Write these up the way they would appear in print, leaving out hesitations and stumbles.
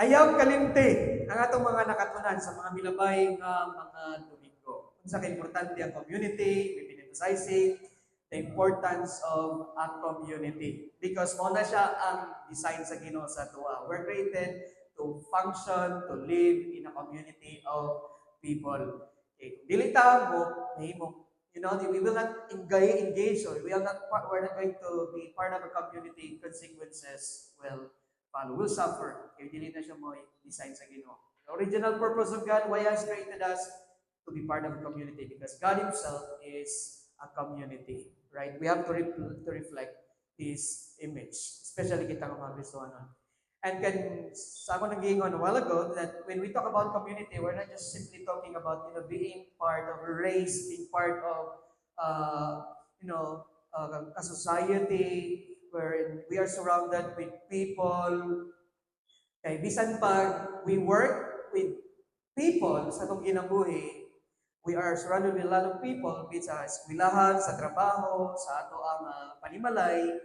Ayaw kalimti ang atong mga nakatunan sa mga milabay nga mga Domingo. Unsa kay importante ang community, we've been emphasizing the importance of a community because mo na siya ang design sa Ginoo sa tuwa. We're created to function, to live in a community of people. Okay. Kung dili ta mo, mahimo, we will not engage or we're not going to be part of a community. Consequences will follow, will suffer. Kaya dili na siya mo design sa Ginoo. The original purpose of God, why has created us to be part of a community, because God Himself is a community, right? We have to reflect His image, especially kita ng mga Kristohanon. And can sa ako nag-iingon a while ago that when we talk about community, we're not just simply talking about being part of a race, being part of uh, a society where we are surrounded with people. Kay bisan pag we work with people sa itong ginabuhi, we are surrounded with a lot of people, be it sa eskwelahan, sa trabaho, sa ato ang panimalay.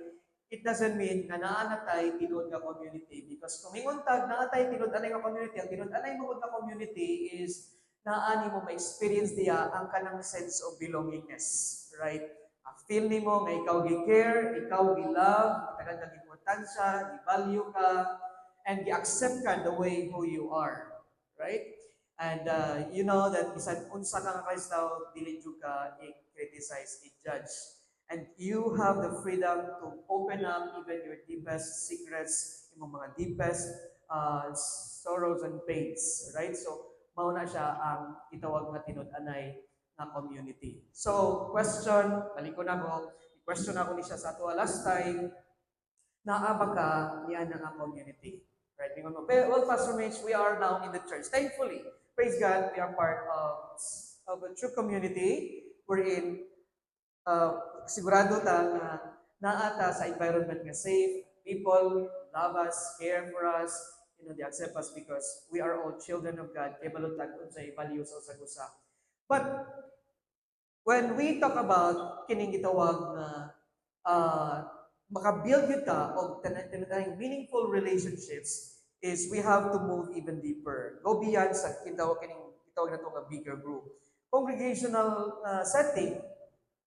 It doesn't mean na naanatay tinud nga community, because kung inguntag naatay tinud anay nga community, ang tinud anay mo nga community is naani mo ma-experience diya ang kanang sense of belongingness, right? Feel nimo nga ikaw gi-care, ikaw gi-love, tagan kag importansya, gi-value ka, and gi-accept ka the way who you are, right? And you know that bisan unsa ka nga Kristaw, dili jud ka i-criticize, i-judge. And you have the freedom to open up even your deepest secrets, yung mga deepest sorrows and pains, right? So, mauna siya ang itawag na tinud-anay na community. So, question, balik ko na ko, question ako ni siya sa ato last time, naaba ka niyan ang community. Right? Well, Pastor Mitch, we are now in the church. Thankfully, praise God, we are part of a true community wherein sigurado ta na naata sa environment nga safe, people love us, care for us, they accept us because we are all children of God, kaya balutag unsay values sa usa. But when we talk about kining gitawag na makabuild yun ka of tanang meaningful relationships, is we have to move even deeper. Go beyond sa kitawag na ito nga bigger group. Congregational setting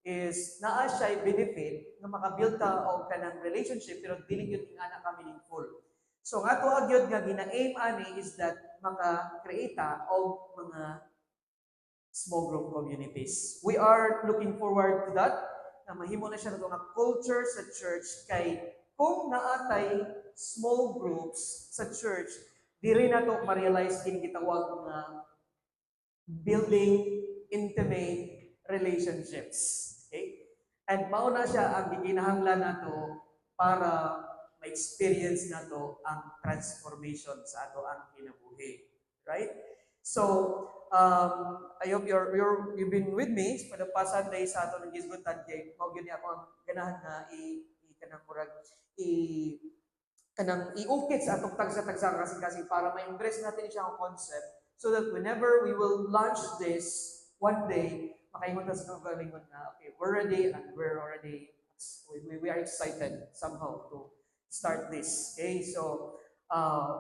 is naa siya benefit nga makabuild ta og kanang relationship pero dili gyud ingana ka meaningful. So nga to agyod nga gina-aim ani is that maka-create og mga small group communities. We are looking forward to that na mahimo na siya nga culture sa church, kay kung naatay small groups sa church, diri na to ma-realize kini gitawag nga building intimate relationships. Okay? And mauna siya ang giginahanglan nato para ma-experience nato ang transformation sa ato ang kinabuhi. Right? So, I hope you've been with me for the past Sunday sa ato ng gisgutan kay mao gyud ako ang ganahan na kanang iukit sa atong tagsa-tagsa kasi para ma-impress natin siya ang concept, so that whenever we will launch this one day, makaingon ta sa kagalingon na, okay, we're ready and we are excited somehow to start this. Okay, so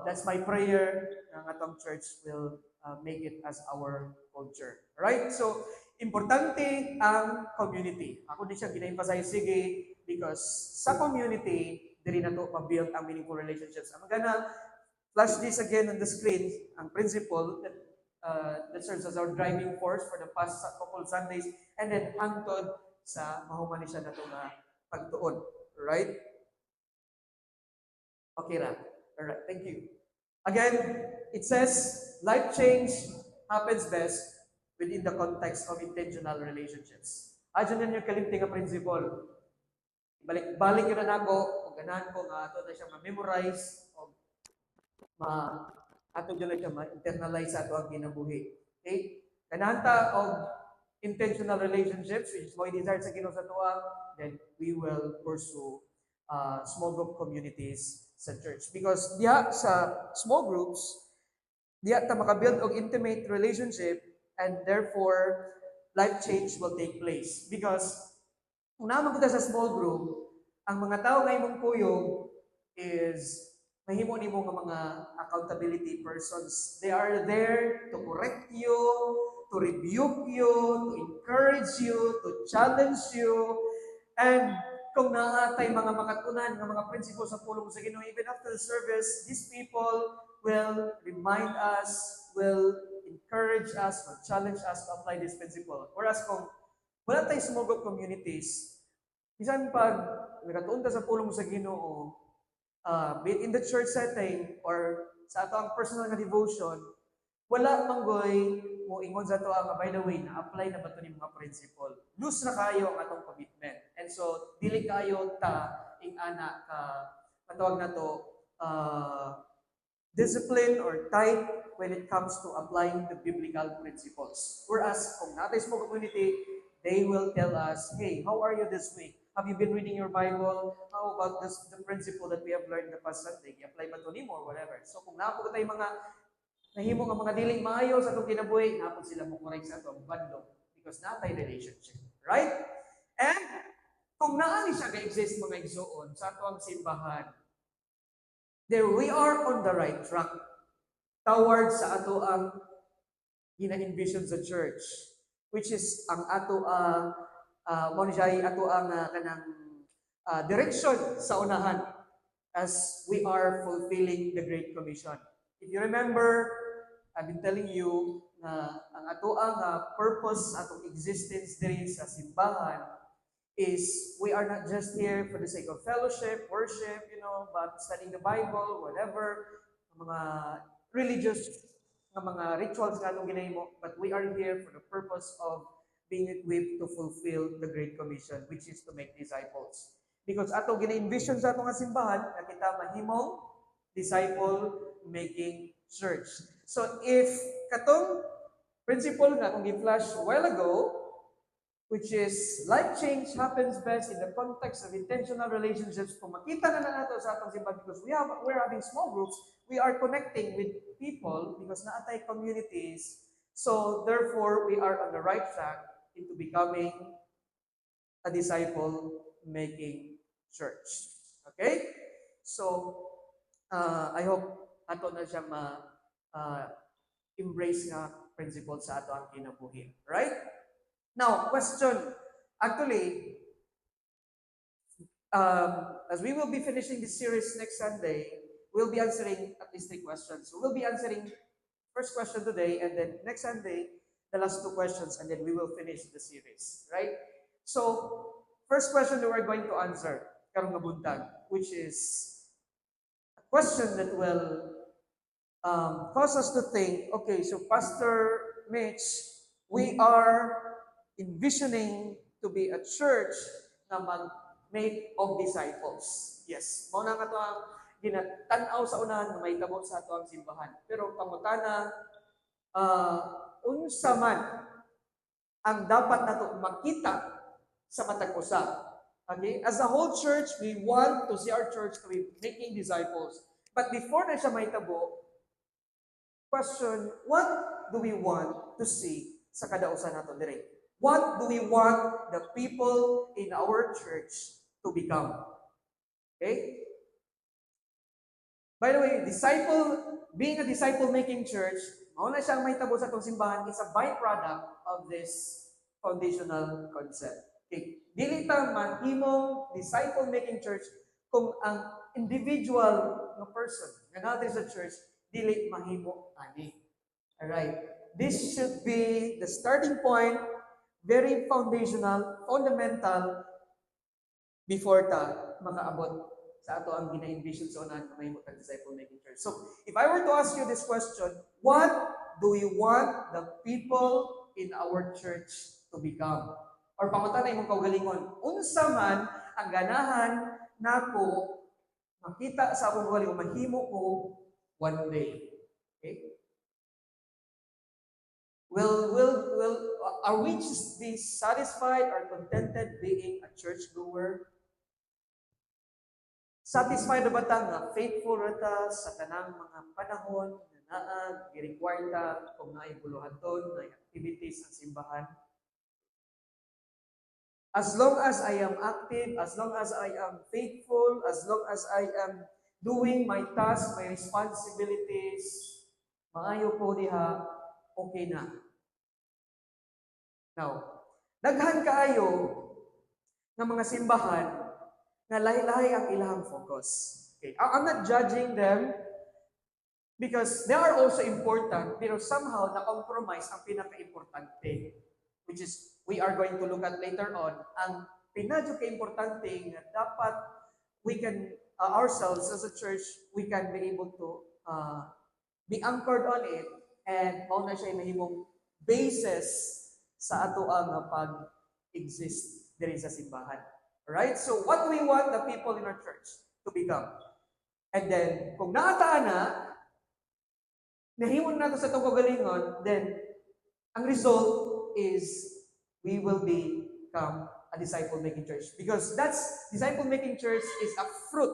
that's my prayer ng atong church will make it as our culture. Right? So, importante ang community. Ako din siya gina-emphasize, sige, because sa community, diri na to pa-build ang meaningful relationships. I'm gonna flash this again on the screen, ang principle that serves as our driving force for the past couple Sundays, and then hangtod sa mahuman siya na ito na pagtuon. Right? Okay ra. Alright, thank you. Again, it says, life change happens best within the context of intentional relationships. Adyan ninyo kalimti nga principle. Balik yun na nako, kung ganahan ko nga ato na siya ma-memorize, o ato dyan na siya ma-internalize ato ang ginabuhi. Okay? Ganahan ta og intentional relationships, which is mo i-desire sa Ginoo sa tuwa, then we will pursue small group communities sa church. Because diha sa small groups, diha ta makabuild og intimate relationship, and therefore life change will take place. Because kung naman kita sa small group, ang mga tao nga imong kuyog is mahimo nimo nga mga accountability persons. They are there to correct you, to rebuke you, to encourage you, to challenge you, and kung naatay mga makatunan ng mga prinsipyo sa pulong sa Ginoo, even after the service, these people will remind us, will encourage us, will challenge us to apply this principle. Whereas kung wala tayong small group communities, bisan pag nakatuon ta sa pulong sa Ginoo, be it in the church setting or sa ato ang personal na devotion, wala manggoy mo ingon sa ato ang by the way na apply na ba to ni mga principle. Lose na kayo ang atong commitment. And so dili kayo ta ing ana ka patawag na to discipline or tight when it comes to applying the biblical principles. Whereas kung natin sa community, they will tell us, hey, how are you this week? Have you been reading your Bible? How about the principle that we have learned the past Sunday? I-apply ba ito nimo or whatever? So kung napo tayo mga nahimo nga mga diling maayo sa itong kinabuhi, napod sila mo correct sa itong bandong because natay relationship. Right? And kung naani siya ka-exist mga igsoon sa itong simbahan, there we are on the right track towards sa ato ang gina-envision sa church, which is ang ato mo ato ang kanang direction sa unahan as we are fulfilling the Great Commission. If you remember, I've been telling you na ang ato ang purpose atong existence diri sa simbahan is we are not just here for the sake of fellowship, worship, but studying the Bible, whatever, mga religious mga rituals nga itong ginahimo, but we are here for the purpose of being equipped to fulfill the Great Commission, which is to make disciples. Because ato gina-envision sa atong simbahan na kita mahimong disciple-making church. So if katong principle nga kung gi-flash a while ago, which is life change happens best in the context of intentional relationships. Kung makita na nato sa atong simbahan because we're having small groups, we are connecting with people because naatay communities. So therefore, we are on the right track into becoming a disciple-making church. Okay? So, I hope ato na siya embrace nga principle sa ato ang kinabuhi. Right? Now, question. Actually, as we will be finishing this series next Sunday, we'll be answering at least 3 questions. So we'll be answering first question today, and then next Sunday, the last 2 questions, and then we will finish the series. Right? So, first question that we're going to answer, karong nga buntag, which is a question that will cause us to think, okay, so Pastor Mitch, we are envisioning to be a church na mag-make of disciples. Yes, mao na nga to ang ginatanaw sa unahan na may tabo sa ato ang simbahan. Pero pangutana, unsa man ang dapat nato makita sa matag usa. Okay? As a whole church, we want to see our church to be making disciples. But before na siya may tabo, question, what do we want to see sa kadausan nato dire? What do we want the people in our church to become? Okay? By the way, being a disciple-making church, mao na siyang may tabo sa itong simbahan, is a byproduct of this foundational concept. Okay? Dili ta mahimong disciple-making church kung ang individual na person nga natin sa church dili mahimo ani. Alright? This should be the starting point, very foundational, fundamental, before ta makaabot sa ato ang gina-envision sa unahan na mahimo tag disciple-making church. So, if I were to ask you this question, what do we want the people in our church to become? Or pangutan na imong kaugalingon, unsa man ang ganahan nako makita sa akong kaugalingon, mahimo ko one day. Okay? Are we just be satisfied or contented being a churchgoer? Satisfied na ba ta nga faithful rata sa tanang mga panahon na naa gi-require ta kung naay buluhaton, naay activities sa simbahan? As long as I am active, as long as I am faithful, as long as I am doing my task, my responsibilities, maayo po diha, okay na. Now, daghan kaayo ng mga simbahan na lahi-lahi ang ilang focus. Okay, I'm not judging them because they are also important, pero somehow na-compromise ang pinaka-importante, which is we are going to look at later on. Ang pinadyo ka-importante nga dapat we can, ourselves as a church, we can be able to be anchored on it, and mao na siya mahimong basis sa ato ang pag-exist diri sa simbahan. Right? So what we want the people in our church to become. And then, kung naataan na, nahimon nato sa itong kagalingon, then, ang result is, we will become a disciple-making church. Because disciple-making church is a fruit,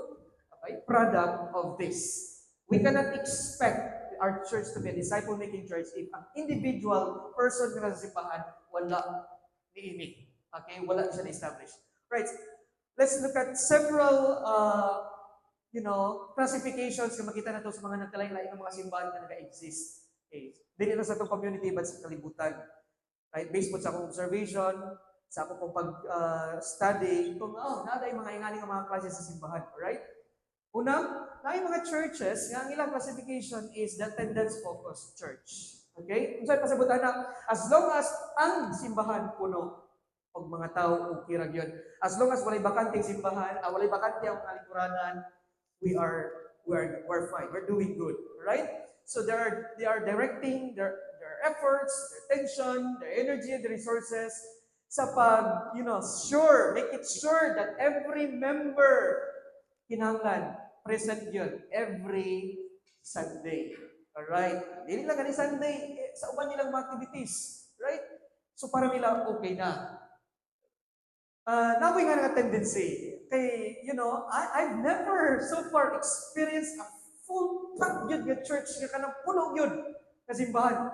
a product of this. We cannot expect our church to be a disciple-making church if an individual person na sa simbahan, wala niinig. Okay? Wala siya na-establish. Right? Let's look at several classifications na makita na ito sa mga nagkalain-lain ng mga simbahan na nag-exist. Okay. Dili na sa itong community, but sa kalibutan. Right? Based po sa akong observation, sa akong pag-study, kung nada yung mga ingani ng mga klase sa simbahan. Right? Una, na yung mga churches, ang ilang classification is the attendance-focused church. Okay? Kung saan pasabutan na, as long as ang simbahan puno, og mga tao okay ra gyud. As long as walay bakante ang simbahan, walay bakante ang mga lingkuranan, we're fine. We're doing good, right? So they are directing their efforts, their attention, their energy, their resources sa pag, make it sure that every member kinahanglan present yun every Sunday. Alright? Dili lang gani Sunday, sa uban nilang mga activities. Right? So para nila okay na. Nakoy nga nga tendency. Kay, I've never so far experienced a full packed yun nga church nga kanang puno yun na simbahan.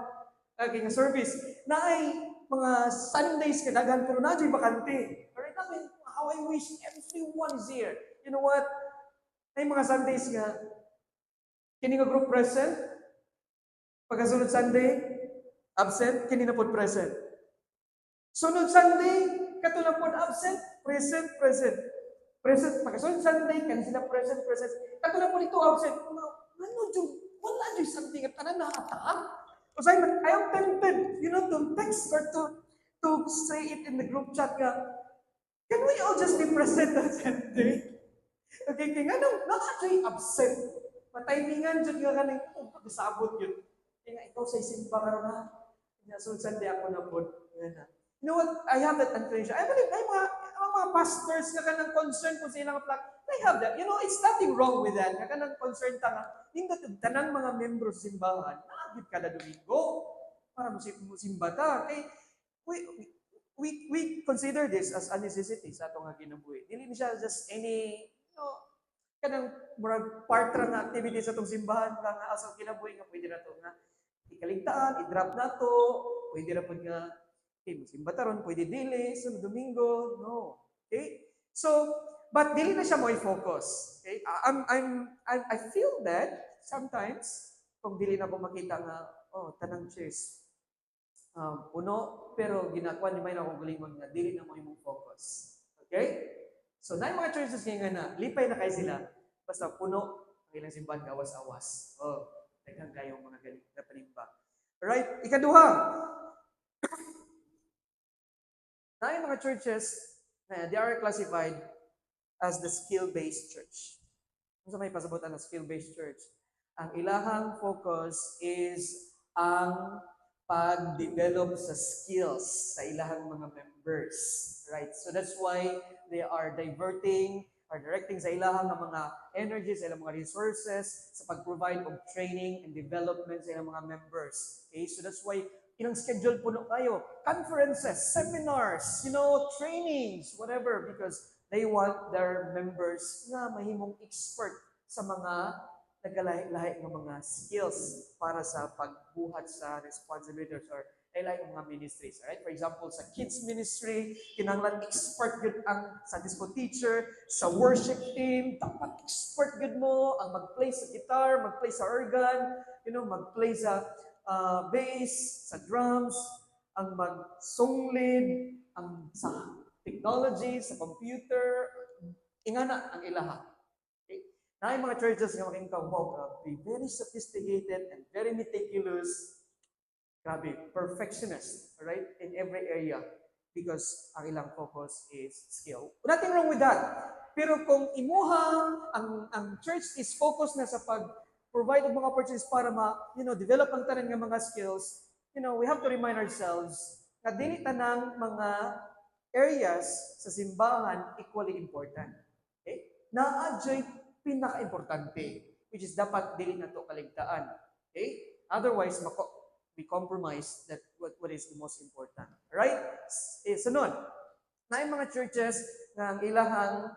Kay nga service. Na ay mga Sundays kadaghan pero na dyan bakante. Alright, how I wish everyone is here. You know what? Ay mga Sundays nga, kini nga group present, pagkasunod Sunday, absent, kini na po present. Sunod Sunday, katulang po absent, present. Pagkasunod Sunday, kani sila present. Katulang po ito absent. Ano dyan? Wala dyan something at tanan na ata. Because I am tempted, to text or to say it in the group chat ka, can we all just be present on Sunday? Okay, kaya nga na-actually absent. Matimingan dyan nga kaning, pag-isabot yun. Kaya nga, ikaw sa isimba ka na, sunod Sunday ako na po. You know what? I have that inclination. I believe ay mga pastors nga kanang concern kung sa ilang plak. I have that. It's nothing wrong with that. Nga kanang concern ta nga nindot tanang mga membro sa simbahan, naagid kada Domingo para musimba ta. Kay we consider this as a necessity sa atong kinabuhi. Dili ni siya just any kanang murag part ra nga activity sa atong simbahan nga asa kinabuhi nga pwede na to nga ikaligtaan, i-drop na to, pwede ra pud nga musimba taron, pwede dili, sa Domingo, no. Okay? So, but dili na siya mo i-focus. Okay? I feel that sometimes, kung dili na ko makita nga, tanang church, puno, pero ginakwa ni may na akong gulingon nga, dili na mo imong focus. Okay? So, na yung mga churches nga na, lipay na kayo sila, basta puno, ang ilang simbahan kawas-awas. Daghang kayong mga galing na panimba. Alright? Ikaduha, na yung mga churches, they are classified as the skill-based church. Kung sa may pasabutan na skill-based church, ang ilahang focus is ang pag-develop sa skills sa ilahang mga members. Right? So that's why they are directing sa ilahang mga energies, sa ilang mga resources, sa pag-provide of training and development sa ilang mga members. Okay? So that's why ilang schedule puno kayo, conferences, seminars, trainings, whatever, because they want their members na mahimong expert sa mga nagkalahi-lahi ng mga skills para sa pagbuhat sa responsibilities or like mga ministries. Alright? For example, sa kids ministry, kinahanglan expert good ang Sunday school teacher, sa worship team, dapat expert good mo ang mag-play sa guitar, mag-play sa organ, mag-play sa bass, sa drums, ang mag-song lead, ang sa technology, sa computer, ingana ang ilaha. Okay? Na yung mga churches nga makita, wow, grabe, very sophisticated and very meticulous. Grabe, perfectionist, right? In every area. Because ang ilang focus is skill. Nothing wrong with that. Pero kung imuha, ang church is focused na sa provide ng mga opportunities para develop ang tanan ng mga skills, we have to remind ourselves na dili tanang mga areas sa simbahan equally important. Okay? Na-adjoy pinaka-importante, which is dapat dili na to kaligtaan. Okay? Otherwise, we compromise that what is the most important. Right? Sunod, na yung mga churches na ang ilahang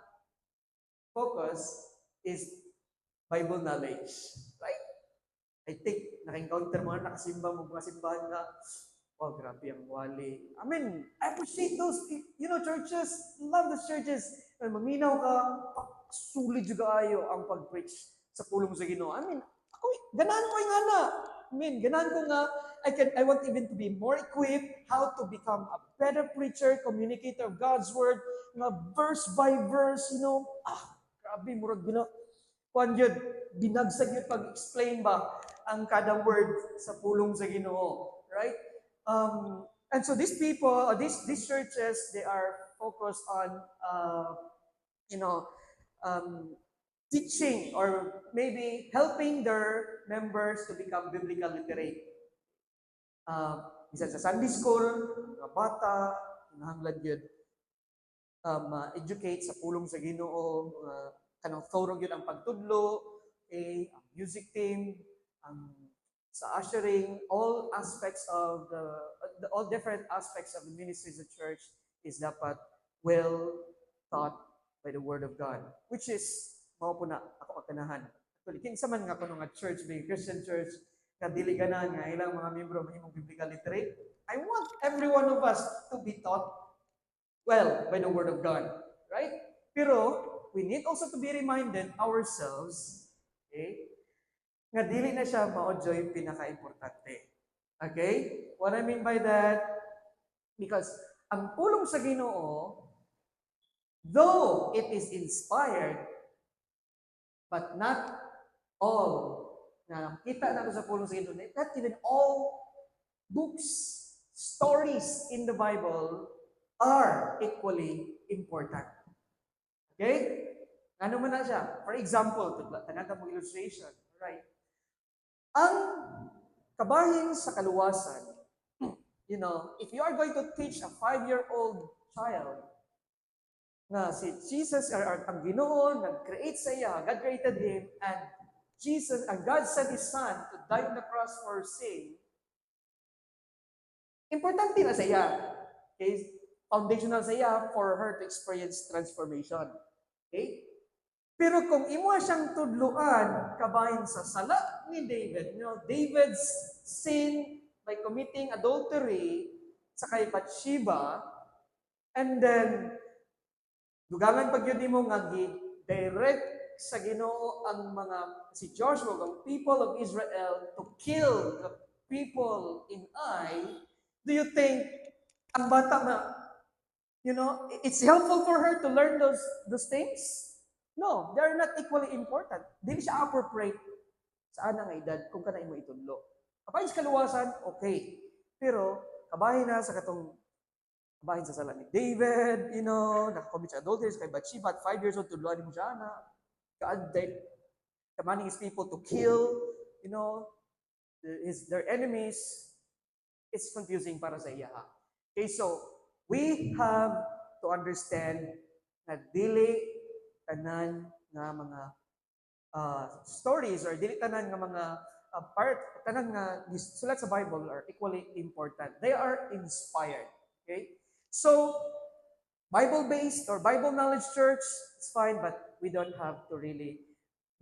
focus is Bible knowledge. Right? I think, naka-encounter mo na nakasimba mo, mga simbahan na, oh, grabe ang wali. I mean, I appreciate those, churches, love those churches. Maminaw ka, sulit juga ayo ang pag-preach sa pulong sa Ginoo. I mean, ganahan ko nga na. Ganahan ko nga, I want even to be more equipped how to become a better preacher, communicator of God's word, verse by verse, grabe, murag yun, binagsag yun pag-explain ba ang kada word sa pulong sa Ginoo. Right? And so these people, these churches, they are focused on, teaching or maybe helping their members to become biblical literate. Isa sa Sunday school, mga bata, kinahanglan yun, educate sa pulong sa Ginoo, kanang thorough yun ang pagtudlo, ang music team, sa ushering, all aspects of all different aspects of the ministries of the church is dapat well taught by the Word of God, which is mao po na ako kaganahan. Actually, kinsa man nga kuno nga church, being Christian church, kadili ganan nga ilang mga miyembro mahimong biblical literate. I want every one of us to be taught well by the Word of God, right? Pero we need also to be reminded ourselves, okay, nga dili na siya maodyoy pinaka-importante. Okay? What I mean by that, because ang pulong sa Ginoo, though it is inspired, but not all na kita na sa pulong sa Ginoo, not even all books, stories in the Bible are equally important. Okay? Ano man na siya? For example, tanata mo illustration, right? Ang kabahin sa kaluwasan, if you are going to teach a 5-year-old child na si Jesus, or ang Ginoo, nag-create sa iya, God created him, and God sent His Son to die on the cross for sin, importante na sa iya. Okay? Foundational sa iya for her to experience transformation. Okay? Pero kung imo siyang tudluan, kabahin sa sala ni David, David's sin by committing adultery sa kay Bathsheba, and then dugangan pag yun mo nga direct sa Ginoo ang si Joshua, ang people of Israel, to kill the people in Ai. Do you think ang bata na, it's helpful for her to learn those things? No, they're not equally important. Dili siya appropriate sa anang edad kung kanay mo itudlo. Kabahin sa kaluwasan, okay. Pero kabahin na sa kabahin sa sala ni David, nakakommit sa adultery kay Bathsheba at 5 years old, tudloan mo siya na. God commanding His people to kill, their enemies. It's confusing para sa iya. Okay, so we have to understand na dili tanan nga mga stories or dili tanan nga mga tanan nga sulat sa Bible are equally important. They are inspired. Okay? So, Bible-based or Bible knowledge church, it's fine, but we don't have to really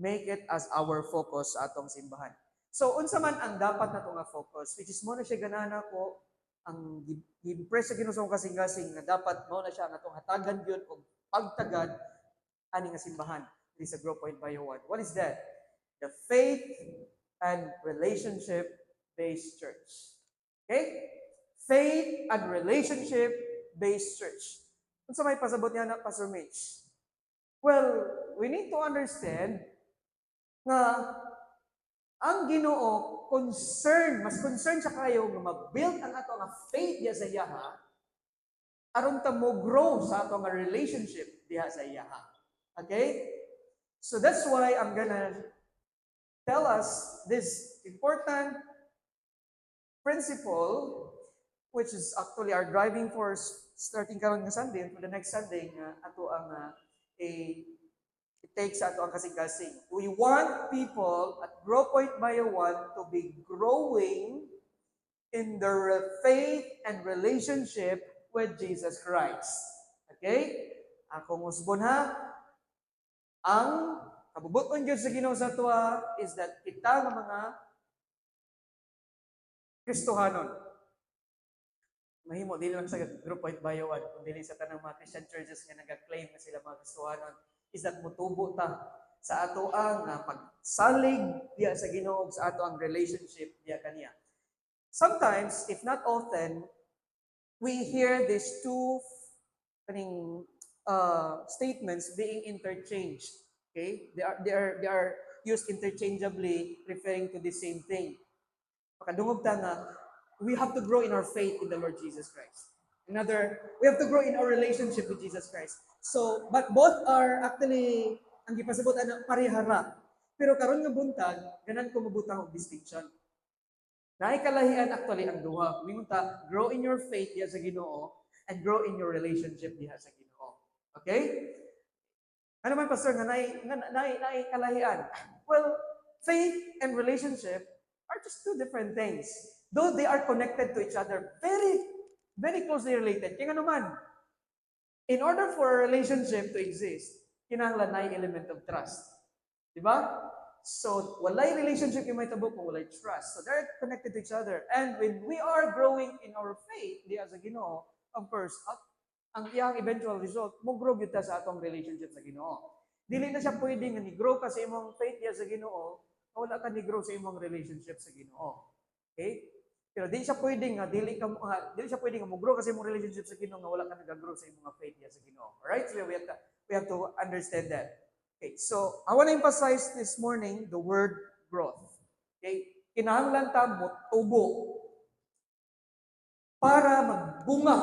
make it as our focus sa atong simbahan. So, unsa man ang dapat nato nga focus, which is mo na siya ganana ko, ang gi-impress sa Ginoo sa akong kasing-kasing nga dapat mao na siya ang atong hatagan gyud og pagtagad ani nga simbahan diri sa Grow Point Bayawan. What is that? The faith and relationship based church. Okay? Faith and relationship based church. Unsa may pasabot niya na Pastor Mitch? Well, we need to understand nga ang Ginoo mas concern siya kayo nga ma-build ang ato nga faith diha sa iyaha aron ta mo grow sa ato nga relationship diha sa iyaha. Okay? So that's why I'm gonna tell us this important principle, which is actually our driving force starting karon nga Sunday and for the next Sunday nga ato ang it takes ato ang kasing-kasing. We want people at Grow Point Bayawan to be growing in their faith and relationship with Jesus Christ. Okay? Akong usbon ha, ang kabubuton gyud sa Ginoo sa tuwa is that kita nga mga Kristohanon, mahimo dili lang sa Grow Point Bayawan, kundi sa tanang mga Christian churches nga nag-claim na sila mga Kristohanon, is that mutubo ta sa ato ang pagsalig diya sa Ginoo sa ato ang relationship diya kaniya. Sometimes, if not often, we hear these two statements being interchanged. Okay, they are used interchangeably, referring to the same thing. Pakadungog ta nga, we have to grow in our faith in the Lord Jesus Christ. We have to grow in our relationship with Jesus Christ. So, but both are actually, ang gipasabot ano, parihara. Pero karon nga buntag, ganan ko mabutang og distinction. Naikalahian actually ang duha. Mingon ta, grow in your faith diha sa Ginoo and grow in your relationship diha sa Ginoo. Okay? Ano man pastor nga naikalahian? Well, faith and relationship are just two different things. Though they are connected to each other, very, very closely related. Kaya naman, in order for a relationship to exist, kinahanglan na element of trust. Diba? So, walay relationship yung may tabo kung walay trust. So, they're connected to each other. And when we are growing in our faith, diya sa Ginoo, of course, ang iyang eventual result, mo grow kita sa atong relationship sa Ginoo. Dili na siya pwedeng nga ni-grow ka sa imong faith diya sa Ginoo, wala ka ni-grow sa imong relationship sa Ginoo. Okay? Pero di siya pwedeng nga mo-grow kasi imong relationship sa Ginoo nga wala ka nag-grow sa imong faith diya sa Ginoo. Alright? So we have to understand that. Okay, so I want to emphasize this morning the word growth. Okay? Kinahanglan ta mo tubo para magbunga.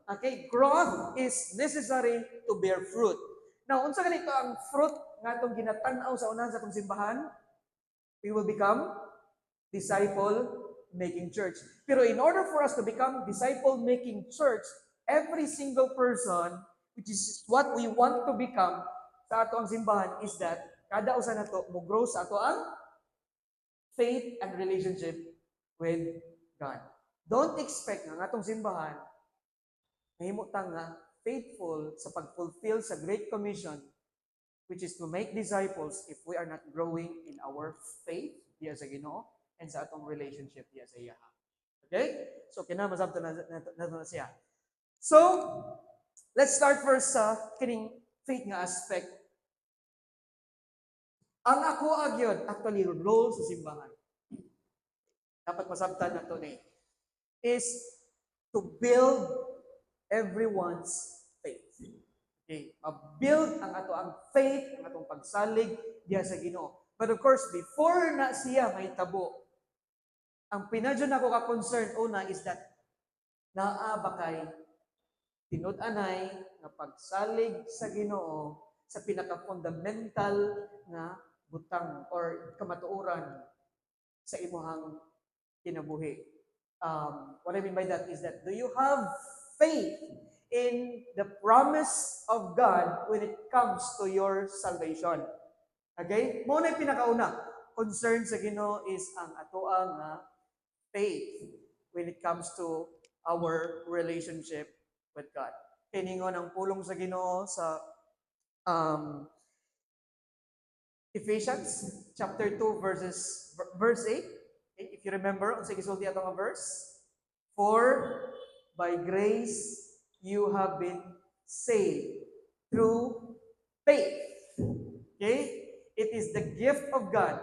Okay? Growth is necessary to bear fruit. Now, unsa ganito ang fruit nga atong ginatan-aw sa unahan sa atong simbahan? We will become disciple-making church. Pero in order for us to become disciple-making church, every single person, which is what we want to become sa ato ang simbahan, is that kada usa nato mo grow sa ato ang faith and relationship with God. Don't expect nga atong simbahan mahimo ta nga faithful sa pag-fulfill sa Great Commission, which is to make disciples, if we are not growing in our faith diya sa Ginoo and sa atong relationship diya sa iya. Okay? So kinahanglan na siya. So, let's start first sa kining faith nga aspect. Ang ako agyon, actually role sa simbahan, dapat masabtan na ito is to build everyone's faith. Okay, ma-build ang ato ang faith, ang atong pagsalig diya sa Ginoo. But of course, before na siya may tabo, ang pinadyo na ko ka-concern una is that naa ba kay tinud-anay nga pagsalig sa Ginoo sa pinaka-fundamental nga butang or kamatuoran sa imuhang kinabuhi. What I mean by that is that, do you have faith in the promise of God when it comes to your salvation? Okay? Mo na yung pinakauna. Concern sa Ginoo is ang atoang faith when it comes to our relationship with God. Tiningon ang pulong sa Ginoo sa Ephesians chapter 2 verse 8. Okay? If you remember, unsa gisulti atong verse? For by grace you have been saved through faith. Okay? It is the gift of God,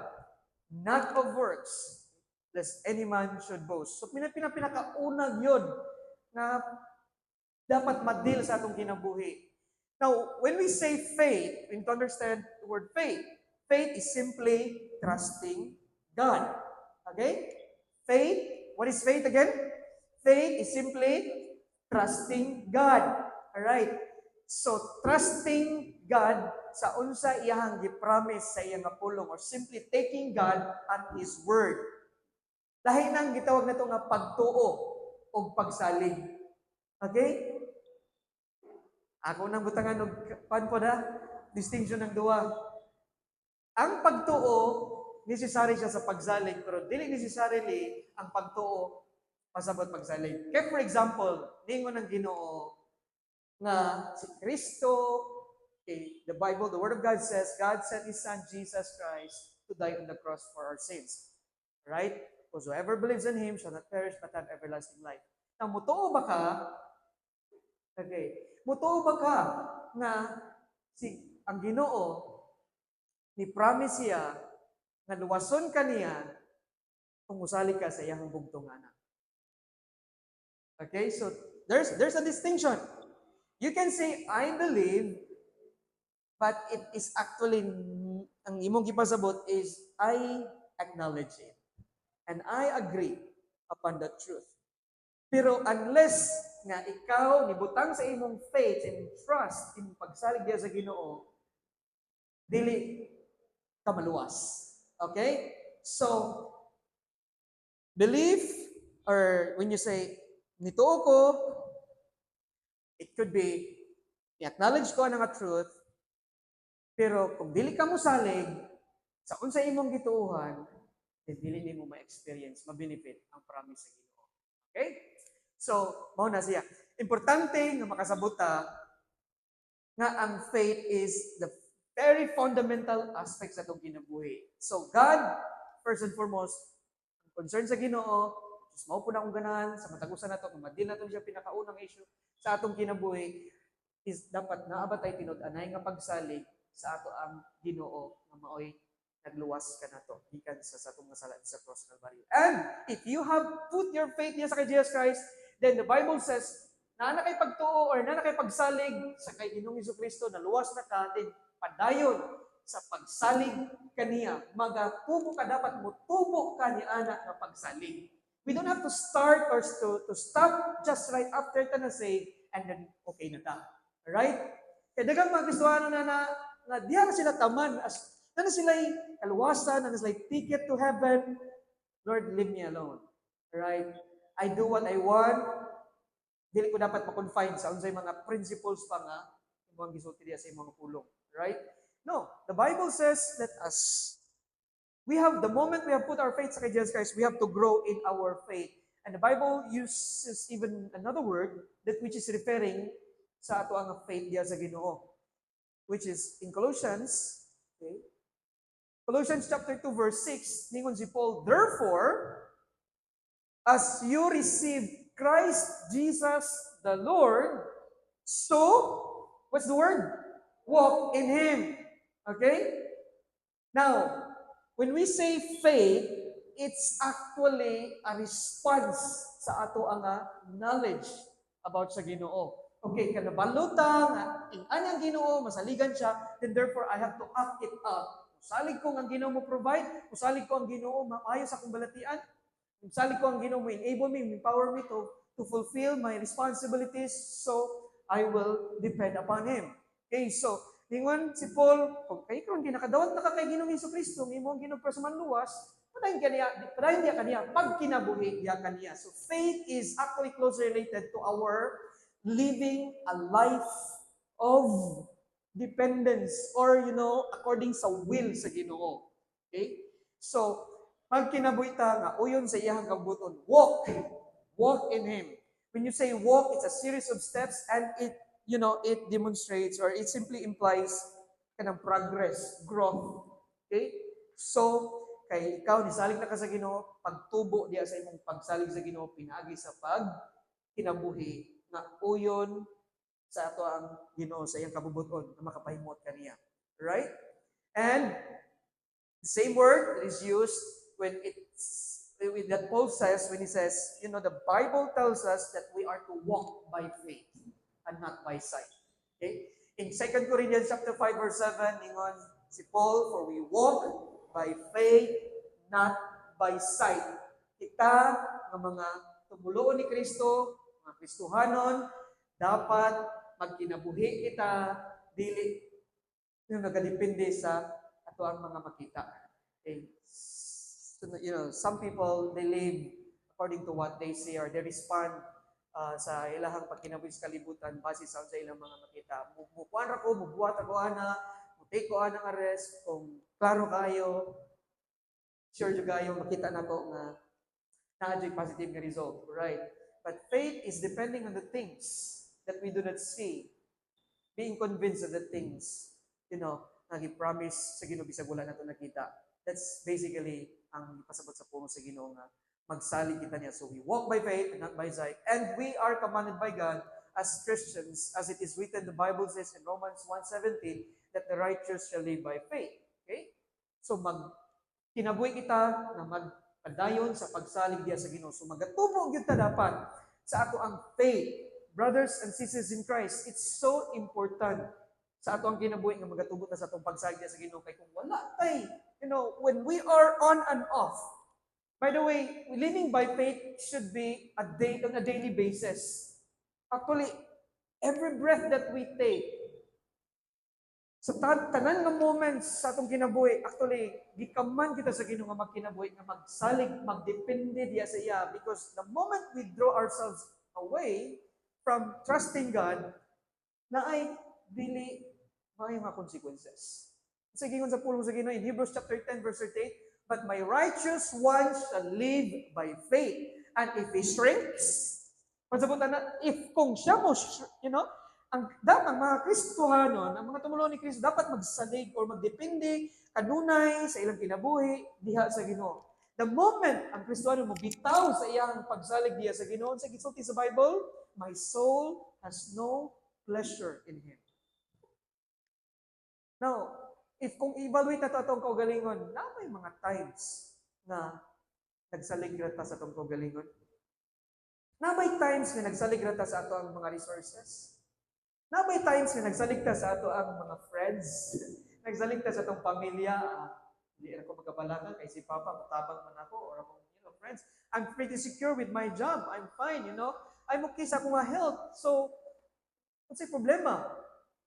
not of works, lest any man should boast. So pinakaunag yun na dapat madil sa atong kinabuhi. Now, when we say faith, we need to understand the word faith. Faith is simply trusting God. Okay? Faith, what is faith again? Faith is simply trusting God. Alright? So, trusting God sa unsa iyang gipromise sa iyang pulong or simply taking God at His word. Lahi nang gitawag na ito nga pagtuo o pagsalig. Okay? Ako nang butangan og pan po na distinction ng duwa. Ang pagtuo necessary siya sa pagsalig pero dili necessarily ang pagtuo pasabot pagsalig. Kaya for example, ningon ng Ginoo nga si Kristo, okay, the Bible, the Word of God says, God sent His Son Jesus Christ to die on the cross for our sins. Right? Whosoever believes in Him shall not perish but have everlasting life. Now, mutuo ba ka? Okay. Mutuo ba ka nga ang Ginoo ni promise siya nga luwason kaniya kung usali ka sa iyang bugtunganan. Okay? So, there's a distinction. You can say, I believe, but it is actually, ang imong gipasabot is, I acknowledge it. And I agree upon the truth. Pero unless nga ikaw nibutang sa imong faith and trust in pagsalig diya sa Ginoo, dili ka maluwas. Okay? So, belief, or when you say, nituo ko, it could be, i-acknowledge ko ang truth, pero kung dili ka mo salig, sa unsa imong gituuhan, then dili mo ma-experience, ma-benefit ang promise sa Ginoo. Okay? So, mao na siya. Importante nga makasabuta nga ang faith is the very fundamental aspect sa itong kinabuhi. So, God, first and foremost, ang concern sa Ginoo, just mao po na akong ganahan, sa matagusan na ito, kung madil na ito siya pinakaunang issue sa atong kinabuhi, is dapat naabatay tinud-anay nga pagsalig sa ato ang Ginoo nga maoy nagluwas ka na to, gikan sa atong nasalat sa cross ng Calvary. And if you have put your faith niya sa kay Jesus Christ, then the Bible says, na kay pagtuo or na kay pagsalig sa kay Ginoong Jesucristo, na luwas na ka, then padayon sa pagsalig kaniya, magatubo ka, dapat mutubo ka ni anak na pagsalig. We don't have to start or to stop just right after ka na say, and then okay na ta. Alright? Kaya dagang mga Kristohano na diya na sila taman, na sila kaluwasan, na sila ticket to heaven. Lord, leave me alone. Alright? I do what I want. Dili ko dapat ma-confine sa unsay mga principles pa nga imong gisulti diya sa imong pulong. Right? No. The Bible says that the moment we have put our faith sa kay Jesus Christ, we have to grow in our faith. And the Bible uses even another word that which is referring sa ato ang faith diya sa Ginoo, which is in Colossians, okay? Colossians chapter 2 verse 6, ningon si Paul, therefore, as you receive Christ Jesus the Lord, so, what's the word? Walk in Him. Okay? Now, when we say faith, it's actually a response sa ato ang knowledge about sa Ginoo. Okay, kanabaluta nga anyang Ginoo masaligan siya, then therefore I have to act it out. Salig ko ang Ginoo mo provide, salig ko ang Ginoo maayo sa akong balatian, salig ko ang Ginoo mo enable me, empower me to fulfill my responsibilities, so I will depend upon Him. Okay, so lingon si Paul, kung kayo kung ginakadawat na ka kay Ginoong Jesucristo, imo ang Ginoo sa manluwas, padayon diya kaniya pag kinabuhi diya kaniya. So faith is actually closely related to our living a life of dependence or according sa will sa Ginoo. Okay? So pag kinabuhi ta nga uyon sa iyang kabuton, walk in Him. When you say walk, it's a series of steps and it demonstrates or it simply implies kanang progress, growth. Okay? So, kay ikaw nisalig na ka sa Ginoo, pagtubo diya sa imong pagsalig sa Ginoo pinaagi sa kinabuhi na uyon sa ato ang Ginoo sa iyang kabubuton na makapahimot kaniya. Right? And the same word is used when it's with that Paul says when he says, the Bible tells us that we are to walk by faith and not by sight. Okay? In 2 Corinthians chapter 5 verse 7, ingon si Paul, for we walk by faith, not by sight. Kita ng mga tumuloon ni Kristo, mga Kristohanon, dapat magkinabuhi kita, dili yung nagadepende sa ato ang mga makita. Okay? So, some people, they live according to what they say or they respond sa ilahang pagkinabuhi sa kalibutan base sa ilang mga makita. Mubuan ako, mubuhat ako ana, mutake ko ana nga rest, kung klaro kayo, sure juga kayo, makita na ko nga na-adject positive nga result. Right? But faith is depending on the things that we do not see. Being convinced of the things, nag-promise sa Ginoo bisag wala nato nakita. That's basically ang pasabot sa puno sa Ginoo nga magsalig kita niya. So we walk by faith and not by sight. And we are commanded by God as Christians, as it is written, the Bible says in Romans 1:17, that the righteous shall live by faith. Okay? So kinabuhi kita na magpadayon sa pagsalig diya sa Ginoo. So magatubo gyud ta dapat sa ato ang faith. Brothers and sisters in Christ, it's so important sa ato ang kinabuhi nga magatubo ta sa atong pagsalig diya sa Ginoo kay kung wala tay, when we are on and off. By the way, living by faith should be on a daily basis. Actually, every breath that we take, sa tanan nga moments sa atong kinabuhi, actually, gikaman kita sa Ginoo nga magkinabuhi, nga magsalig, magdepende diya sa iya. Because the moment we draw ourselves away from trusting God, na ay dili may mga consequences. Sa gingon sa pulong sa Ginoo in Hebrews chapter 10 verse 38, but my righteous one shall live by faith. And if he shrinks, pansabutan na, if kung siya mo, ang mga Kristohanon, ang mga tumulong ni Kristo, dapat magsalig or magdepende kanunay sa ilang kinabuhi diha sa Ginoo. The moment ang Kristohanon mo bitaw sa iyang pagsalig diha sa Ginoo, sa gisulti sa Bible, my soul has no pleasure in him. Now, if kung evaluate na ito atong kaugalingon, na may mga times na nagsalig rata sa atong kaugalingon? Na may times na nagsalig rata sa ato ang mga resources? Na may times na nagsalig ta sa ato ang mga friends? Nagsalig ta sa atong pamilya? Hindi ako magkabalakan kay si Papa, matabang man ako, or akong friends. I'm pretty secure with my job. I'm fine, I'm okay sa akong health. So, what's the problema?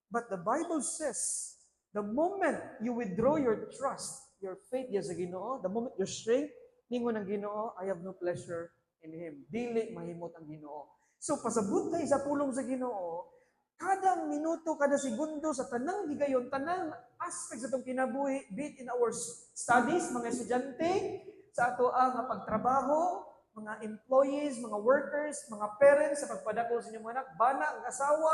But the Bible says, the moment you withdraw your trust, your faith diya sa Ginoo, the moment you shrink, ningon ang Ginoo, I have no pleasure in Him. Dili mahimot ang Ginoo. So pasabot tayo sa pulong sa Ginoo, kada minuto, kada segundo, sa tanang higayon, tanang aspect sa itong kinabuhi, be it in our studies, mga estudyante, sa ato ang pagtrabaho, mga employees, mga workers, mga parents, sa pagpadako sa inyong anak, bana, ang asawa,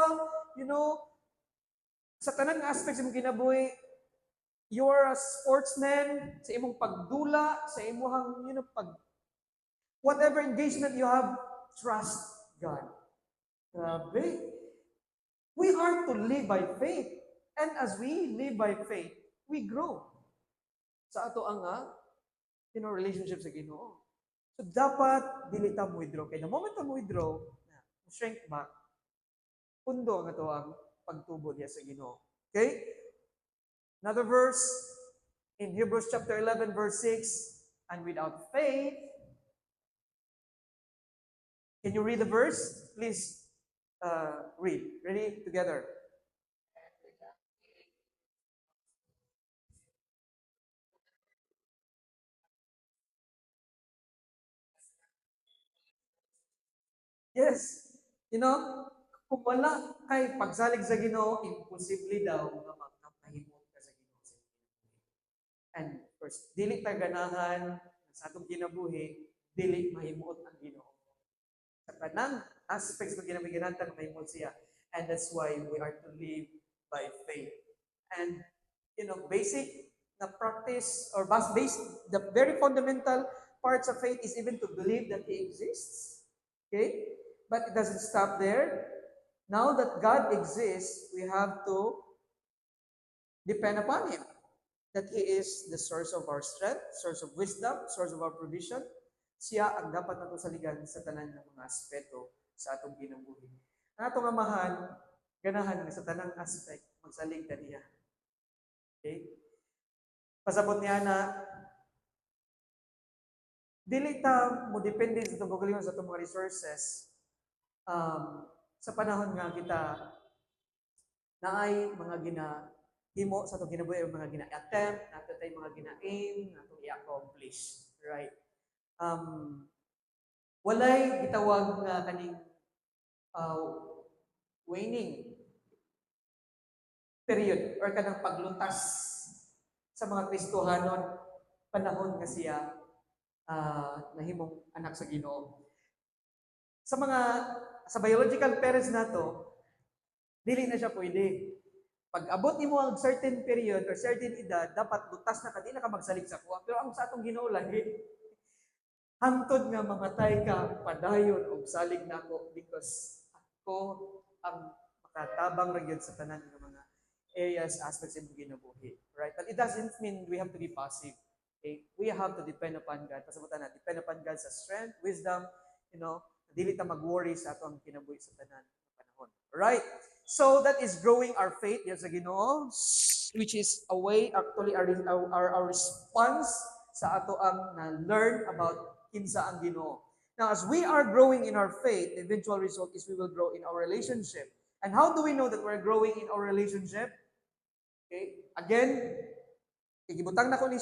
sa tanang aspect sa imong kinabuhi, you are a sportsman, sa imong pagdula, sa imong whatever engagement you have, trust God. Grabe. We are to live by faith. And as we live by faith, we grow. Sa ato ang relationship sa Ginoo. So dapat dili ta mo withdraw. Kaya the moment ta mo withdraw, shrink back, pundo ang ato ang pagtubo diya sa Ginoo. Okay? Another verse in Hebrews chapter 11 verse 6, and without faith, can you read the verse? Please read. Ready? Together. Yes. Kung wala kay pagsalig sa Ginoo, imposible daw nga magkapahimot ka sa Ginoo. And first, dili ta ganahan sa atong kinabuhi, dili mahimot ang Ginoo. Sa tanang aspects ng kinabuhi ginantang mahimot siya. And that's why we are to live by faith. And basic na practice or based the very fundamental parts of faith is even to believe that He exists. Okay? But it doesn't stop there. Now that God exists, we have to depend upon Him. That He is the source of our strength, source of wisdom, source of our provision. Siya ang dapat nato saligan sa tanan ng mga aspeto sa atong kinabuhi. Ang atong amahan, ganahan nga sa tanang aspect, magsalig ka niya. Okay? Pasabot niya na, dili ta mo depende sa itong kagalingon sa itong mga resources sa panahon nga kita naay mga himo sa itong kinabuhi o mga gina-attempt, nato tayo mga gina-aim, nato i-accomplish. Right? Walay gitawag nga kaning waning period or kanang paglutas sa mga Kristohanon panahon nga siya nahimong anak sa Ginoo. Sa biological parents nato, dili na siya pwede. Pag abot nimo ang certain period or certain edad, dapat lutas na ka, di na ka magsalig sa kuha. Pero ang sa atong Ginoo lagi, hangtod nga mamatay ka, padayon og salig nako because ako ang makatabang ra gyud sa tanan ng mga areas, aspects of ginabuhi. Right? But it doesn't mean we have to be passive. Okay? We have to depend upon God. Pasabutan na, depend upon God sa strength, wisdom, dili ta mag-worry sa atong kinabuhi sa tanan ng panahon. Right? So that is growing our faith sa Ginoo, which is a way actually our response sa ato ang na-learn about kinsa ang Ginoo. Now, as we are growing in our faith, the eventual result is we will grow in our relationship. And how do we know that we're growing in our relationship? Okay? Again, gibutangan na ko ni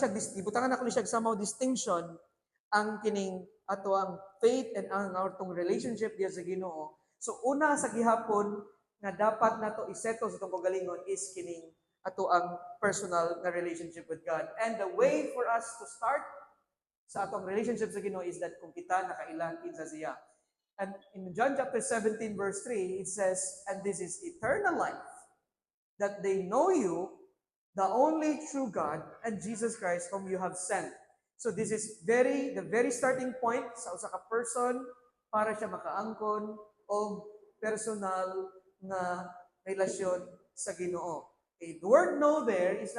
siya somehow distinction ang kining ato ang faith and ang atong relationship diya sa Ginoo. So una sa gihapon nga dapat nato isettle sa atong kagalingon is kining ato ang personal na relationship with God. And the way for us to start sa atong relationship sa Ginoo is that kung kita nakailang kinsa siya. And in John chapter 17 verse 3 it says, "And this is eternal life, that they know you, the only true God, and Jesus Christ whom you have sent." So this is the very starting point sa usa ka person para siya makaangkon og personal na relasyon sa Ginoo. Okay, the word "know" there is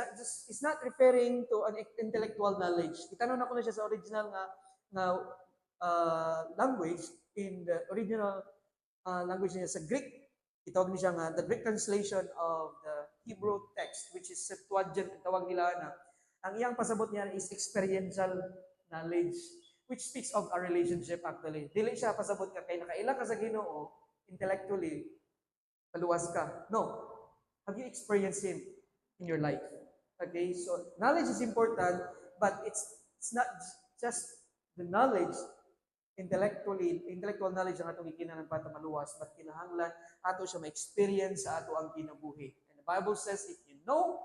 not referring to an intellectual knowledge. Itanong na ko na siya sa original nga language, in the original language niya sa Greek. Itawag niya nga the Greek translation of the Hebrew text, which is Septuagint, ang tawag nila na. Ang iyang pasabot niya is experiential knowledge, which speaks of a relationship actually. Dili siya pasabot ka kay nakaila ka sa Ginoo intellectually, paluwas ka. No. Have you experienced Him in your life? Okay, so knowledge is important, but it's not just the knowledge, intellectual knowledge ang atong gikinahanglan para maluwas, but kinahanglan ato siya ma-experience sa ato ang kinabuhi. And the Bible says, if you know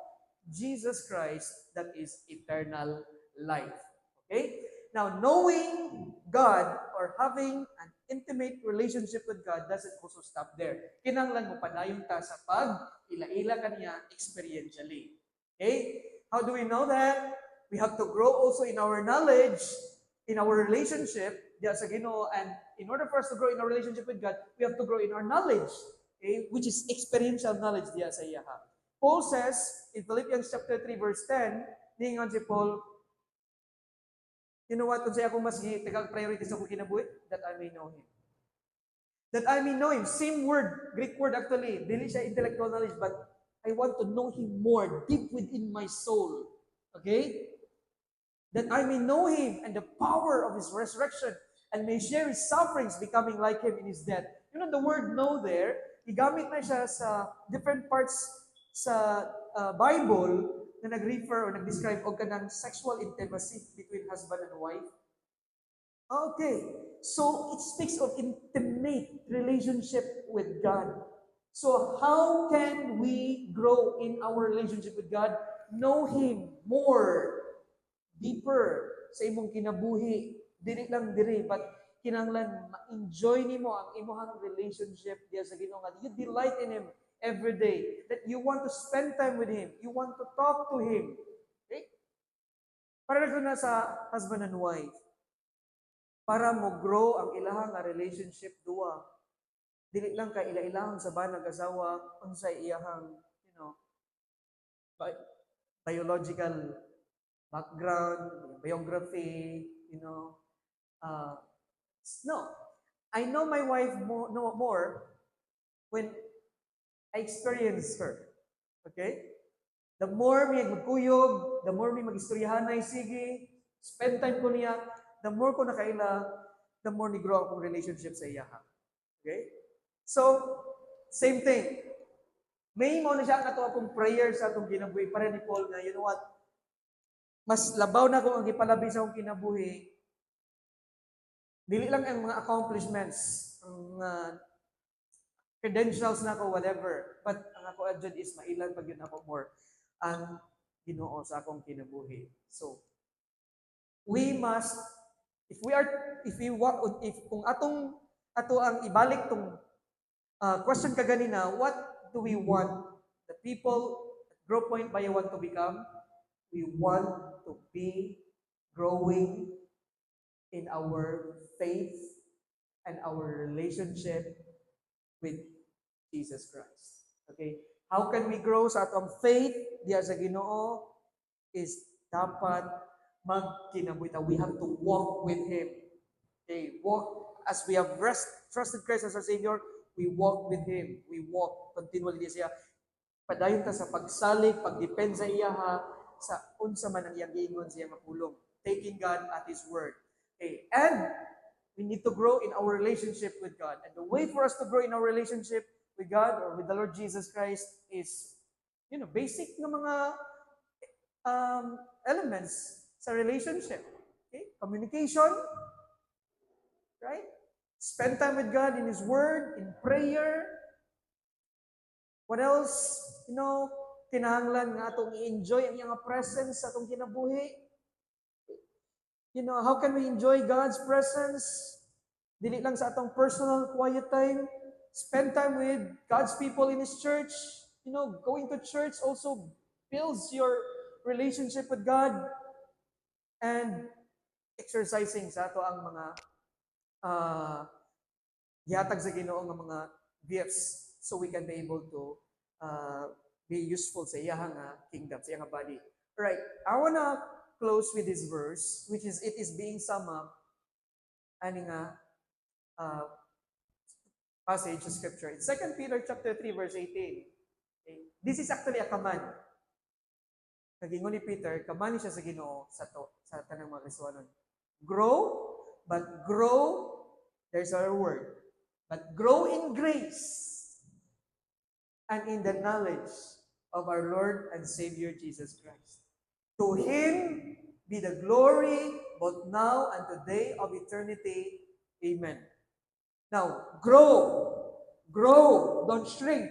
Jesus Christ, that is eternal life. Okay? Now, knowing God or having an intimate relationship with God doesn't also stop there. Kinahanglan mo padayon ta sa pag-ila-ila kaniya experientially. Okay? How do we know that? We have to grow also in our knowledge, in our relationship diya sa Ginoo, and in order for us to grow in our relationship with God, we have to grow in our knowledge, okay? Which is experiential knowledge diya sa iya. Paul says in Philippians chapter 3 verse 10, ningon si Paul, you know what, kung siya akong mas priority sa akong kinabuhi, that I may know Him. That I may know Him. Same word, Greek word actually. Dili siya intellectual knowledge, but I want to know Him more, deep within my soul. Okay? That I may know Him and the power of His resurrection and may share His sufferings, becoming like Him in His death. You know, the word "know" there, igamit na siya sa different parts sa Bible na nag-refer or nag-describe o kanang sexual intimacy between husband and wife. Okay, so it speaks of intimate relationship with God. So how can we grow in our relationship with God? Know Him more, deeper sa imong kinabuhi. Dili lang diri, but kinahanglan ma-enjoy nimo ang imong relationship diya sa Ginoo. You delight in Him every day. That you want to spend time with Him. You want to talk to Him. Okay? Para na sa husband and wife, para mo grow ang ilahang nga relationship duwa. Dili lang ka ila-ilahang sa banag asawa unsay iyahang, bi- biological background, biography, uh, no. I know my wife more when I experience her. Okay? The more may magkuyog, the more may magistoryahanay, sige, spend time ko niya, the more ko nakaila, the more ni grow akong relationship sa iya. Okay? So, same thing. May mo na siya ang ato akong prayer sa atong kinabuhi para ni Paul na, you know what, mas labaw na ko ang ipalabi sa akong kinabuhi, dili lang ang mga accomplishments, ang credentials na ako, whatever. But ang ako adjud is mailan pag yun ako more ang Ginoo sa akong kinabuhi. So, we must, if kung ato ang ibalik tong question ka ganina, what do we want the people at Grow Point Bayo want to become? We want to be growing in our faith and our relationship with Jesus Christ. Okay? How can we grow sa atong faith diya sa Ginoo is dapat magkinabuhi ta. We have to walk with Him. Okay? Walk as we have trusted Christ as our Savior, we walk with Him. We walk continually siya. Padayon ta sa pagsalig, pagdepend sa iya ha, sa unsa man ang iyang giingon siya mapulong. Taking God at His word. Okay? And we need to grow in our relationship with God. And the way for us to grow in our relationship with God or with the Lord Jesus Christ is, basic na mga elements sa relationship. Okay? Communication, right? Spend time with God in His Word, in prayer. What else? Kinahanglan nga atong i-enjoy ang iyang presence sa atong kinabuhi. How can we enjoy God's presence? Dili lang sa atong personal quiet time. Spend time with God's people in His church. Going to church also builds your relationship with God. And exercising sa ato ang mga gihatag sa Ginoo nga mga gifts so we can be able to be useful sa iyang kingdom, sa iyang body. Alright, I wanna close with this verse, which is, it is being sum up, ani nga passage of scripture. It's 2 Peter chapter 3, verse 18. Okay? This is actually a command. Nagingon ni Peter, command siya sa Ginoo sa tanang mga Kristiyanon. Grow, but grow, there's our word, but grow in grace and in the knowledge of our Lord and Savior Jesus Christ. To Him be the glory both now and today of eternity. Amen. Now, grow. Grow. Don't shrink.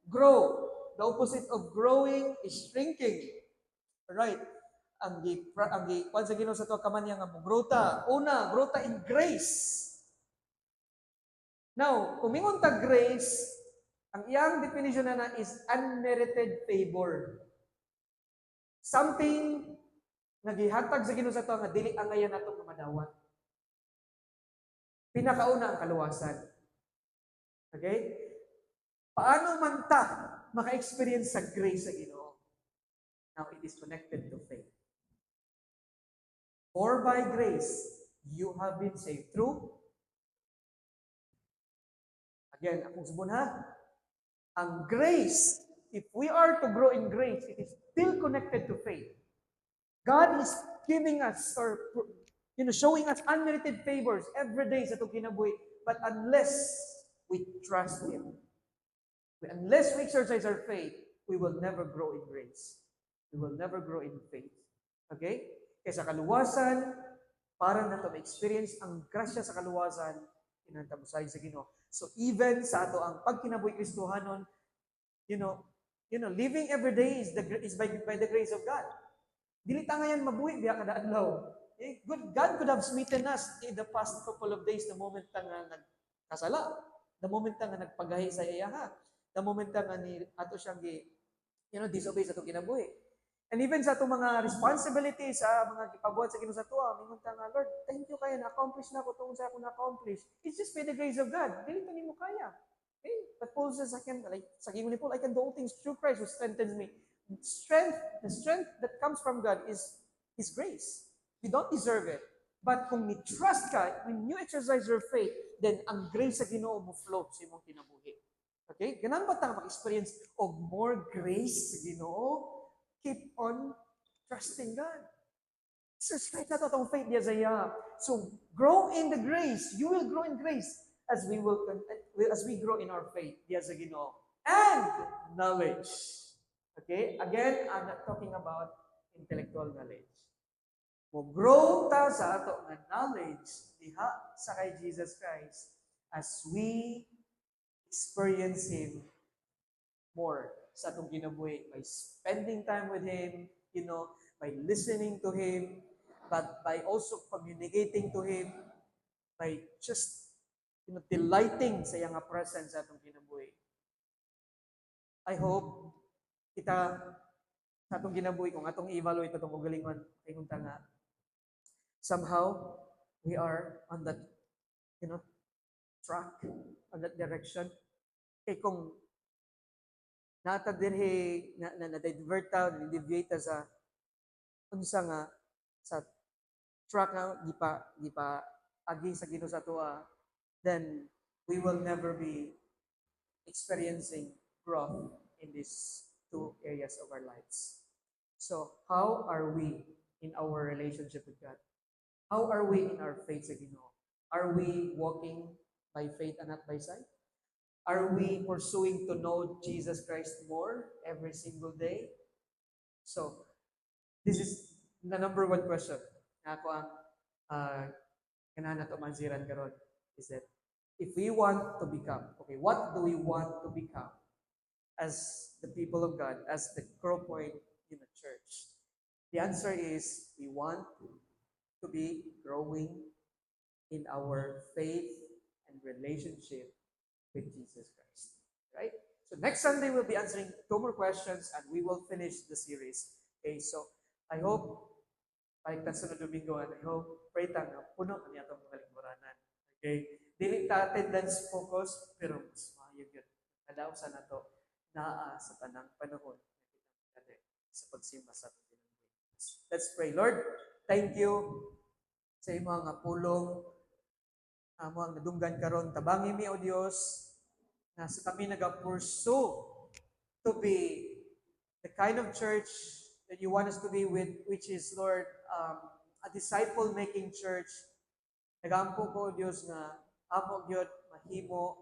Grow. The opposite of growing is shrinking. Right? Ang kwan sa Ginoo sa to kamanya nga growta. Una, growta in grace. Now, kumingon ta grace, ang iyang definition na is unmerited favor. Something nagihatag sa Ginoo sa to nga dili angayan nato nga madawat. Pinakauna ang kaluwasan. Okay? Paano man ta maka-experience sa grace sa Ginoo? Now, it is connected to faith. For by grace, you have been saved through. Again, akong subon ha. Ang grace, if we are to grow in grace, it is still connected to faith. God is giving us or showing us unmerited favors every day sa itong kinabuhi. But unless we trust Him, unless we exercise our faith, we will never grow in grace. We will never grow in faith. Okay? Kaya sa kaluwasan, para na ito ma-experience ang grasya sa kaluwasan, inantamusay sa Ginoo. So even sa ato ang pagkinabuhi Kristohanon, living every day is by the grace of God. Dili ta ngayon mabuhi biya kada adlaw. God could have smitten us in the past couple of days the moment ta nga nagkasala, the moment ta nga nagpagahi sa iya ha, the moment ta nga ni ato siyang disobey sa atong kinabuhi. And even sa itong mga responsibilities, sa mga gipabuhat sa Ginoo sa tuwa, mingon ta nga, Lord, thank you kaya na-accomplish na ko itong sa ako na-accomplish. It's just by the grace of God. Dili to nimo kaya. Okay? But Paul says, like, sa ni Paul, I can do all things through Christ who strengthens me. The strength that comes from God is His grace. We don't deserve it. But kung ni-trust ka, when you exercise your faith, then ang grace sa Ginoo mo flow sa imong kinabuhi. Okay? Ganun ba tayo mag-experience of more grace sa Ginoo? Keep on trusting God. So straight na itong faith niya Zaya. So grow in the grace. You will grow in grace as we grow in our faith. Diya sa Ginoo. And knowledge. Okay? Again, I'm not talking about intellectual knowledge. Mo grow ta sa ato nga knowledge diha sa kay Jesus Christ as we experience Him more sa atong kinabuhi by spending time with Him, by listening to Him, but by also communicating to Him, by just delighting sa iyang presence sa atong kinabuhi. I hope kita sa atong kinabuhi, kung atong i-evaluate atong ugalingon, kay kung nga, somehow we are on that track, on that direction. Kay kung nata dirhe na-divert ta, na-deviate sa unsa nga sa track nga gipa agi sa Ginoo sa tuwa, then we will never be experiencing growth in these two areas of our lives. So, how are we in our relationship with God? How are we in our faith sa Ginoo? Are we walking by faith and not by sight? Are we pursuing to know Jesus Christ more every single day? So, this is the number one question na ako ang kanahan to mansiran karon is that if we want to become, okay, what do we want to become as the people of God, as the Crow Point Church? The answer is we want to be growing in our faith and relationship with Jesus Christ. Right? So next Sunday we'll be answering 2 more questions and we will finish the series. Okay, so I hope balik sa sunod Domingo and I hope pray tang puno kaniya itong mga lingkuranan. Okay? Dili ta attendance focus pero mas mahayag yun. Kadaw sa nato naa sa tanang panahon na kita sa pagsimba sa ating ginagawin. Let's pray. Lord, thank you sa imong nga pulong amo ang nadunggan karon. Tabangi mi o Dios na sa kami nag-pursue to be the kind of church that you want us to be with, which is, Lord, a disciple-making church. Nagampo ko, Diyos, nga amo gyud mahimo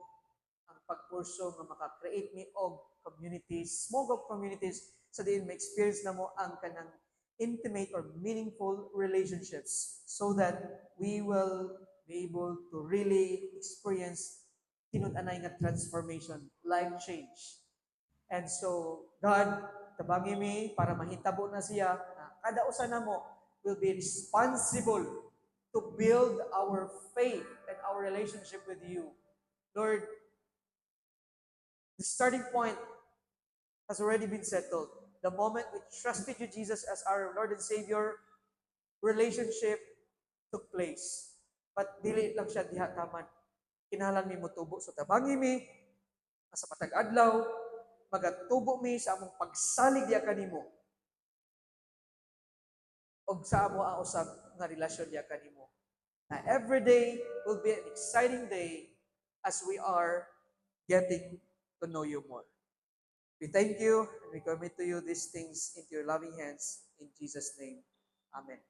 ang pagpurso nga maka-create me og communities, small group communities, sa diin ma-experience na mo ang kanang intimate or meaningful relationships so that we will be able to really experience tinud-anay nga transformation, life change. And so, God, tabangi mi para mahitabo na siya na kada usa na mo will be responsible to build our faith and our relationship with you. Lord, the starting point has already been settled. The moment we trusted you, Jesus, as our Lord and Savior, relationship took place. But dili lang siya diha taman. Kinahanglan mi motubo. So tabangi mi, sa matag adlaw, magatubo mi sa among pagsalig diha kanimo. Og sa amo ang usab nga relasyon diha kanimo. Na every day will be an exciting day as we are getting to know you more. We thank you and we commit to you these things into your loving hands. In Jesus' name, amen.